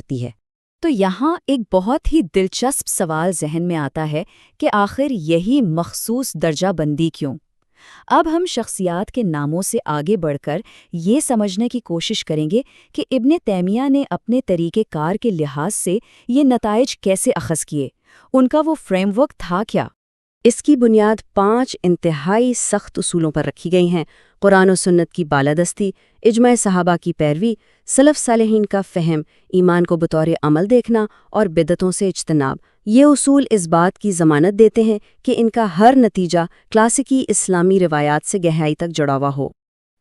کرتی ہے۔ تو یہاں ایک بہت ہی دلچسپ سوال ذہن میں آتا ہے کہ آخر یہی مخصوص درجہ بندی کیوں؟ اب ہم شخصیات کے ناموں سے آگے بڑھ کر یہ سمجھنے کی کوشش کریں گے کہ ابن تیمیہ نے اپنے طریقہ کار کے لحاظ سے یہ نتائج کیسے اخذ کیے، ان کا وہ فریم ورک تھا کیا؟ اس کی بنیاد 5 انتہائی سخت اصولوں پر رکھی گئی ہیں: قرآن و سنت کی بالادستی، اجماع صحابہ کی پیروی، سلف صالحین کا فہم، ایمان کو بطور عمل دیکھنا اور بدعتوں سے اجتناب۔ یہ اصول اس بات کی ضمانت دیتے ہیں کہ ان کا ہر نتیجہ کلاسیکی اسلامی روایات سے گہرائی تک جڑا ہوا ہو۔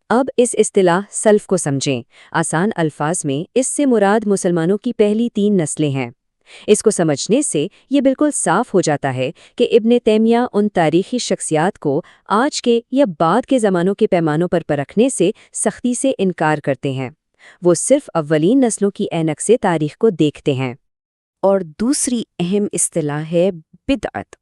اب اس اصطلاح سلف کو سمجھیں۔ آسان الفاظ میں اس سے مراد مسلمانوں کی پہلی 3 نسلیں ہیں۔ اس کو سمجھنے سے یہ بالکل صاف ہو جاتا ہے کہ ابن تیمیہ ان تاریخی شخصیات کو آج کے یا بعد کے زمانوں کے پیمانوں پر پرکھنے سے سختی سے انکار کرتے ہیں۔ وہ صرف اولین نسلوں کی عینک سے تاریخ کو دیکھتے ہیں۔ اور دوسری اہم اصطلاح ہے بدعت۔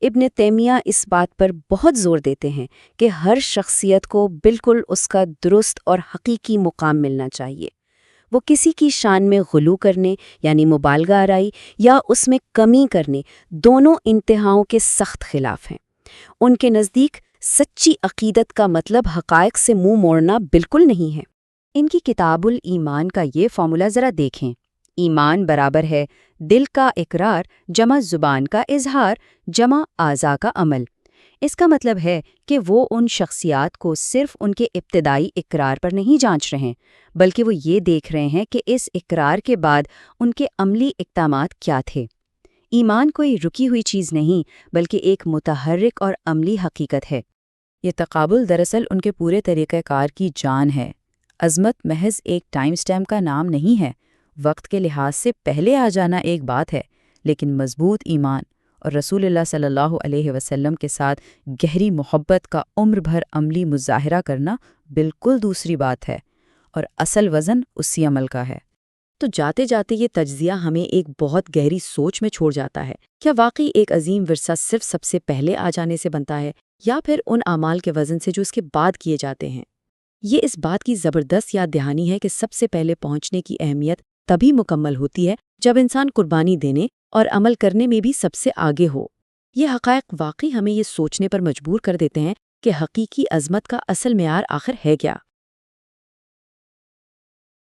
ابن تیمیہ اس بات پر بہت زور دیتے ہیں کہ ہر شخصیت کو بالکل اس کا درست اور حقیقی مقام ملنا چاہیے۔ وہ کسی کی شان میں غلو کرنے یعنی مبالغہ آرائی یا اس میں کمی کرنے، دونوں انتہاؤں کے سخت خلاف ہیں۔ ان کے نزدیک سچی عقیدت کا مطلب حقائق سے منہ موڑنا بالکل نہیں ہے۔ ان کی کتاب الایمان کا یہ فارمولا ذرا دیکھیں۔ ایمان برابر ہے دل کا اقرار جمع زبان کا اظہار جمع اعضاء کا عمل۔ اس کا مطلب ہے کہ وہ ان شخصیات کو صرف ان کے ابتدائی اقرار پر نہیں جانچ رہے ہیں، بلکہ وہ یہ دیکھ رہے ہیں کہ اس اقرار کے بعد ان کے عملی اقدامات کیا تھے۔ ایمان کوئی رکی ہوئی چیز نہیں، بلکہ ایک متحرک اور عملی حقیقت ہے۔ یہ تقابل دراصل ان کے پورے طریقہ کار کی جان ہے۔ عظمت محض ایک ٹائم سٹیمپ کا نام نہیں ہے۔ وقت کے لحاظ سے پہلے آ جانا ایک بات ہے، لیکن مضبوط ایمان اور رسول اللہ صلی اللہ علیہ وسلم کے ساتھ گہری محبت کا عمر بھر عملی مظاہرہ کرنا بالکل دوسری بات ہے، اور اصل وزن اسی عمل کا ہے۔ تو جاتے جاتے یہ تجزیہ ہمیں ایک بہت گہری سوچ میں چھوڑ جاتا ہے۔ کیا واقعی ایک عظیم ورثہ صرف سب سے پہلے آ جانے سے بنتا ہے، یا پھر ان اعمال کے وزن سے جو اس کے بعد کیے جاتے ہیں؟ یہ اس بات کی زبردست یاد دہانی ہے کہ سب سے پہلے پہنچنے کی اہمیت تبھی مکمل ہوتی ہے جب انسان قربانی دینے اور عمل کرنے میں بھی سب سے آگے ہو۔ یہ حقائق واقعی ہمیں یہ سوچنے پر مجبور کر دیتے ہیں کہ حقیقی عظمت کا اصل معیار آخر ہے کیا۔